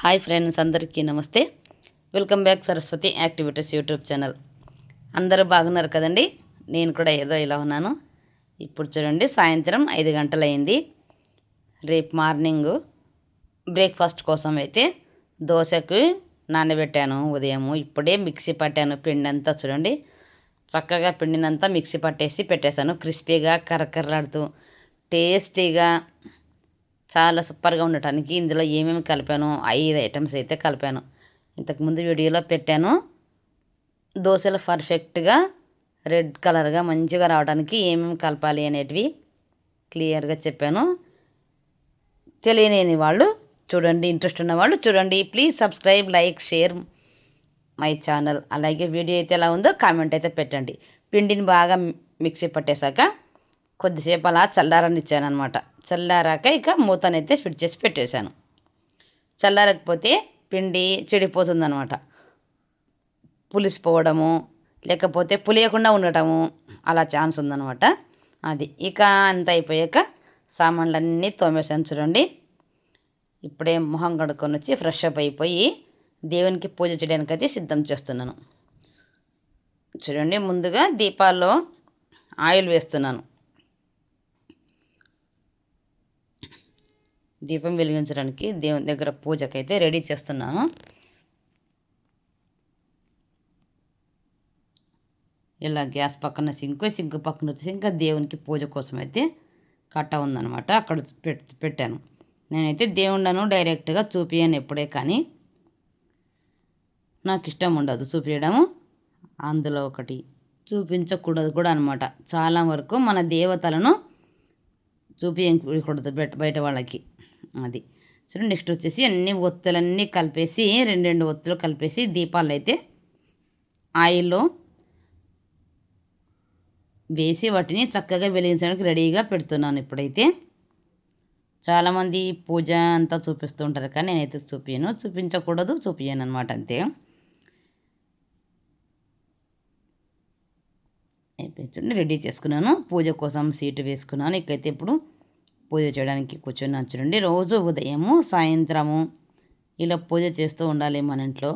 Hi friends, అందరికీ నమస్తే. Welcome back Saraswati activities YouTube channel. అందరూ బాగున్నారు కదండి. నేను కూడా ఏదో ఇలా ఉన్నాను. ఇప్పుడు చూడండి, సాయంత్రం 5 గంటలైంది. రేపు మార్నింగు బ్రేక్ఫాస్ట్ కోసం అయితే దోశకు నానబెట్టాను ఉదయము. ఇప్పుడే మిక్సీ పట్టాను పిండి అంతా. చూడండి, చక్కగా పిండినంతా మిక్సీ పట్టేసి పెట్టేశాను. క్రిస్పీగా కరకరలాడుతూ టేస్టీగా చాలా సూపర్గా ఉండటానికి ఇందులో ఏమేమి కలిపాను, 5 ఐటమ్స్ అయితే కలిపాను. ఇంతకుముందు వీడియోలో పెట్టాను. దోశలు పర్ఫెక్ట్గా రెడ్ కలర్గా మంచిగా రావడానికి ఏమేమి కలపాలి అనేటివి క్లియర్గా చెప్పాను. తెలియని వాళ్ళు చూడండి, ఇంట్రెస్ట్ ఉన్న వాళ్ళు చూడండి. Please subscribe, like, share my channel. అలాగే వీడియో అయితే ఎలా ఉందో కామెంట్ అయితే పెట్టండి. పిండిని బాగా మిక్సీ పట్టేశాక కొద్దిసేపు అలా చల్లారనిచ్చాను అనమాట. చల్లారాక ఇక మూతనైతే ఫిట్ చేసి పెట్టేశాను. చల్లారకపోతే పిండి చెడిపోతుందనమాట. పులిసిపోవడము లేకపోతే పులియకుండా ఉండటము అలా ఛాన్స్ ఉందన్నమాట. అది ఇక అంత అయిపోయాక సామాన్లన్నీ తోమేశాను. చూడండి, ఇప్పుడే మొహం కడుక్కొని వచ్చి ఫ్రెష్ అప్ అయిపోయి దేవునికి పూజ చేయడానికైతే సిద్ధం చేస్తున్నాను. చూడండి, ముందుగా దీపాల్లో ఆయిల్ వేస్తున్నాను. దీపం వెలిగించడానికి దేవుని దగ్గర పూజకైతే రెడీ చేస్తున్నాను. ఇలా గ్యాస్ పక్కన సింకు పక్కన వచ్చేసి ఇంకా దేవునికి పూజ కోసం అయితే కట్ట ఉందన్నమాట. అక్కడ పెట్టాను. నేనైతే దేవుళ్ళను డైరెక్ట్గా చూపించాను ఎప్పుడే, కానీ నాకు ఇష్టం ఉండదు చూపించడము. అందులో ఒకటి చూపించకూడదు కూడా అనమాట. చాలా వరకు మన దేవతలను చూపించకూడదు బయట వాళ్ళకి. అది సరే. నెక్స్ట్ వచ్చేసి అన్ని ఒత్తులన్నీ కలిపేసి రెండు ఒత్తులు కలిపేసి దీపాలు అయితే ఆయిల్లో వేసి వాటిని చక్కగా వెలిగించడానికి రెడీగా పెడుతున్నాను. ఇప్పుడైతే చాలామంది పూజ అంతా చూపిస్తూ ఉంటారు, కానీ నేనైతే చూపించకూడదు, చూపించాను అనమాట. అంతే. అయిపోయి రెడీ చేసుకున్నాను. పూజ కోసం సీటు వేసుకున్నాను. ఇకైతే ఇప్పుడు పూజ చేయడానికి కూర్చున్నాను. చూడండి, రోజు ఉదయము సాయంత్రము ఇలా పూజ చేస్తూ ఉండాలి. మన ఇంట్లో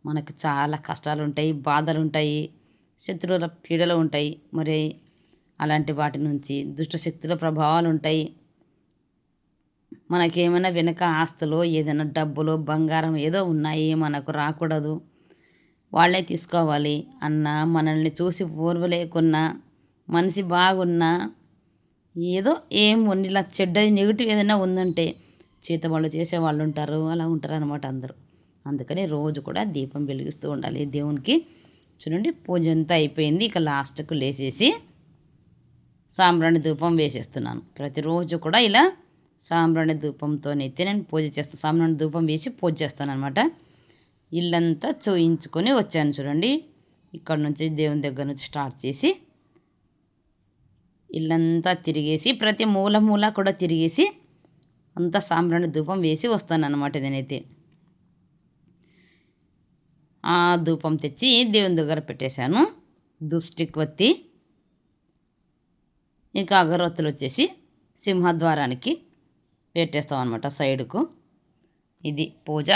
మనకు చాలా కష్టాలు ఉంటాయి, బాధలు ఉంటాయి, శత్రువుల పీడలు ఉంటాయి. మరి అలాంటి వాటి నుంచి దుష్టశక్తుల ప్రభావాలు ఉంటాయి. మనకేమైనా వెనక ఆస్తులు, ఏదైనా డబ్బులు, బంగారం ఏదో ఉన్నాయి, మనకు రాకూడదు, వాళ్ళే తీసుకోవాలి అన్న, మనల్ని చూసి ఓర్వలేకున్నా, మనిషి బాగున్నా, ఏదో ఏం ఇలా చెడ్డ నెగిటివ్ ఏదైనా ఉందంటే చేతబళ్ళు చేసేవాళ్ళు ఉంటారు, అలా ఉంటారు అనమాట అందరూ. అందుకని రోజు కూడా దీపం వెలిగిస్తూ ఉండాలి దేవునికి. చూడండి, పూజ అంతా అయిపోయింది. ఇక లాస్ట్కు లేసేసి సాంబ్రాణి ధూపం వేసేస్తున్నాను. ప్రతిరోజు కూడా ఇలా సాంబ్రాణి ధూపంతోనైతే నేను పూజ చేస్తాను. సాంబ్రాణి ధూపం వేసి పూజ చేస్తాను అనమాట. ఇల్లంతా చూయించుకొని వచ్చాను. చూడండి, ఇక్కడ నుంచి దేవుని దగ్గర నుంచి స్టార్ట్ చేసి ఇల్లంతా తిరిగేసి ప్రతి మూల కూడా తిరిగేసి అంతా సాంబ్రాణి ధూపం వేసి వస్తాను అన్నమాట. నేనైతే ఆ ధూపం తెచ్చి దేవుని దగ్గర పెట్టేశాను. ధూప్ స్టిక్ వత్తి ఇంకా అగరొత్తులు వచ్చేసి సింహద్వారానికి పెట్టేస్తాం అనమాట, సైడుకు. ఇది పూజ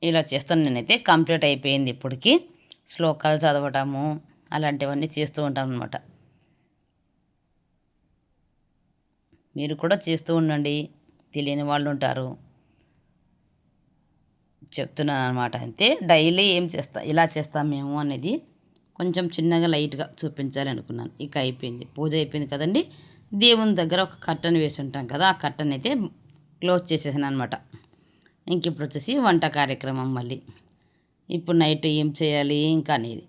ఇలా చేస్తాను నేనైతే. కంప్లీట్ అయిపోయింది. ఇప్పటికి శ్లోకాలు చదవటము అలాంటివన్నీ చేస్తూ ఉంటాను అనమాట. మీరు కూడా చేస్తూ ఉండండి, తెలియని వాళ్ళు ఉంటారు, చెప్తున్నాను అనమాట. అంతే. డైలీ ఏం ఇలా చేస్తాం మేము అనేది కొంచెం చిన్నగా లైట్గా చూపించాలి అనుకున్నాను. ఇక అయిపోయింది, పూజ అయిపోయింది కదండి. దేవుని దగ్గర ఒక కర్టన్ వేసి ఉంటాం కదా, ఆ కర్టన్ అయితే క్లోజ్ చేసేసాను అనమాట. ఇంక ఇప్పుడు వచ్చేసి వంట కార్యక్రమం. మళ్ళీ ఇప్పుడు నైట్ ఏం చేయాలి ఇంకా అనేది.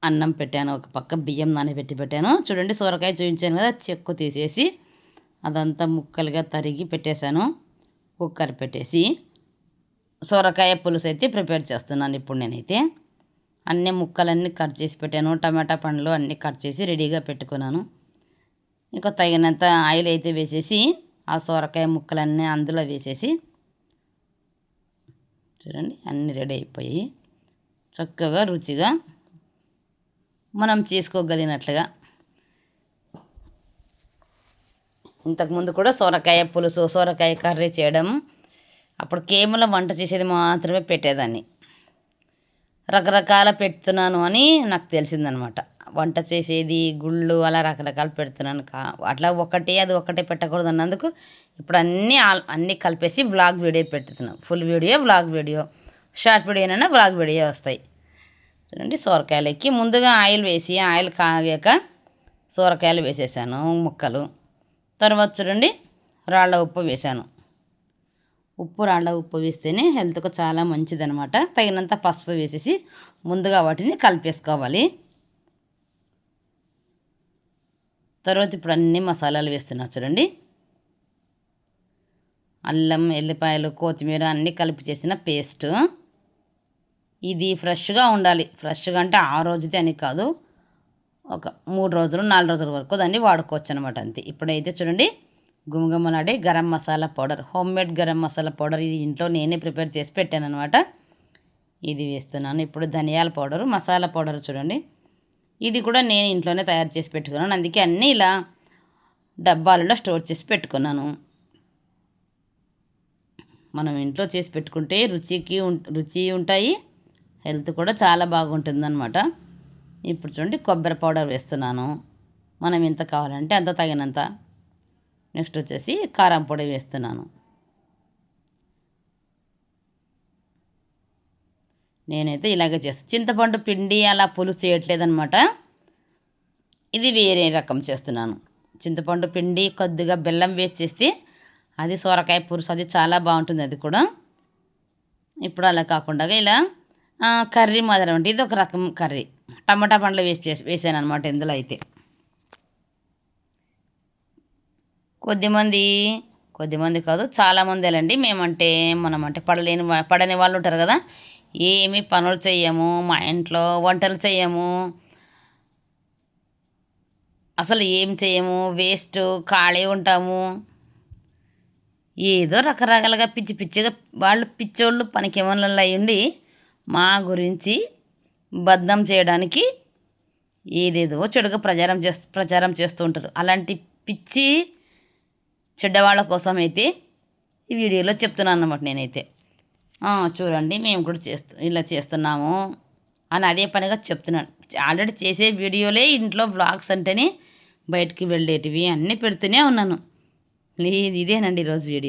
అన్నం పెట్టాను, ఒక పక్క బియ్యం నానబెట్టి పెట్టాను. చూడండి, సొరకాయ చూపించాను కదా, చెక్కు తీసేసి అదంతా ముక్కలుగా తరిగి పెట్టేశాను. కుక్కర్ పెట్టేసి సొరకాయ పులుసు అయితే ప్రిపేర్ చేస్తున్నాను ఇప్పుడు నేనైతే. అన్ని ముక్కలన్నీ కట్ చేసి పెట్టాను. టమాటా పండ్లు అన్నీ కట్ చేసి రెడీగా పెట్టుకున్నాను. ఇంకా తగినంత ఆయిల్ అయితే వేసేసి ఆ సొరకాయ ముక్కలన్నీ అందులో వేసేసి చూడండి, అన్నీ రెడీ అయిపోయి చక్కగా రుచిగా మనం చేసుకోగలిగినట్లుగా ఇంతకుముందు కూడా సొరకాయ పులుసు సొరకాయ కర్రీ చేయడం, అప్పుడు కేవలం వంట చేసేది మాత్రమే పెట్టేదాన్ని. రకరకాల పెడుతున్నాను అని నాకు తెలిసిందనమాట. వంట చేసేది గుళ్ళు అలా రకరకాలు పెడుతున్నాను అట్లా అది ఒకటే పెట్టకూడదు అన్నందుకు ఇప్పుడు అన్నీ కలిపేసి వ్లాగ్ వీడియో పెడుతున్నాను. Full video, vlog video, short వీడియోనైనా వ్లాగ్ వీడియో వస్తాయి. చూడండి, సొరకాయలకి ముందుగా ఆయిల్ కాగాక సొరకాయలు వేసేసాను ముక్కలు. తర్వాత చూడండి, రాళ్ళ ఉప్పు వేసాను. రాళ్ళ ఉప్పు వేస్తేనే హెల్త్కు చాలా మంచిదనమాట. తగినంత పసుపు వేసేసి ముందుగా వాటిని కలిపేసుకోవాలి. తర్వాత ఇప్పుడు అన్ని మసాలాలు వేస్తున్నా చూడండి. అల్లం, ఎల్లిపాయలు, కొత్తిమీర అన్నీ కలిపి చేసిన పేస్ట్. ఇది ఫ్రెష్గా ఉండాలి. ఫ్రెష్గా అంటే ఆ రోజుదే అని కాదు, ఒక 3 రోజులు 4 రోజుల వరకు దాన్ని వాడుకోవచ్చు అనమాట. అంతే. ఇప్పుడైతే చూడండి, గుమగుమలాడే garam masala powder, homemade garam masala powder, ఇది ఇంట్లో నేనే ప్రిపేర్ చేసి పెట్టాను అనమాట. ఇది వేస్తున్నాను. ఇప్పుడు ధనియాల పౌడరు, మసాలా పౌడర్ చూడండి, ఇది కూడా నేను ఇంట్లోనే తయారు చేసి పెట్టుకున్నాను. అందుకే అన్నీ ఇలా డబ్బాలలో స్టోర్ చేసి పెట్టుకున్నాను. మనం ఇంట్లో చేసి పెట్టుకుంటే రుచి ఉంటాయి, హెల్త్ కూడా చాలా బాగుంటుందన్నమాట. ఇప్పుడు చూడండి, కొబ్బరి పౌడర్ వేస్తున్నాను. మనం ఎంత కావాలంటే అంత తగినంత. నెక్స్ట్ వచ్చేసి కారం పొడి వేస్తున్నాను. నేనైతే ఇలాగే చేస్తాను. చింతపండు పిండి అలా పులుసు చేయట్లేదనమాట. ఇది వేరే రకం చేస్తున్నాను. చింతపండు పిండి కొద్దిగా బెల్లం వేసి చేస్తే అది సొరకాయ పులుసు, అది చాలా బాగుంటుంది. అది కూడా ఇప్పుడు అలా కాకుండా ఇలా కర్రీ మాదిరి ఉంటుంది. ఇది ఒక రకం కర్రీ. టమాటా పండ్లు వేసాను అనమాట ఇందులో. అయితే కొద్దిమంది కాదు, చాలామంది అండి. మనమంటే పడని వాళ్ళు ఉంటారు కదా, ఏమి పనులు చెయ్యము, మా ఇంట్లో వంటలు చెయ్యము, అసలు ఏం చెయ్యము, వేస్ట్, ఖాళీ ఉంటాము. ఏదో రకరకాలుగా పిచ్చిగా వాళ్ళు పిచ్చోళ్ళు పనికిమనలు అయ్యండి మా గురించి బద్నాం చేయడానికి ఏదేదో చెడుగా ప్రచారం చేస్తూ ఉంటారు. అలాంటి పిచ్చి చెడ్డవాళ్ళ కోసం అయితే ఈ వీడియోలో చెప్తున్నాను అన్నమాట. నేనైతే చూడండి, మేము కూడా ఇలా చేస్తున్నాము అని అదే పనిగా చెప్తున్నాను. ఆల్రెడీ చేసే వీడియోలే ఇంట్లో వ్లాగ్స్ అంటేనే బయటికి వెళ్ళేటివి అన్నీ పెడుతూనే ఉన్నాను. ప్లీజ్, ఇదేనండి ఈరోజు వీడియో.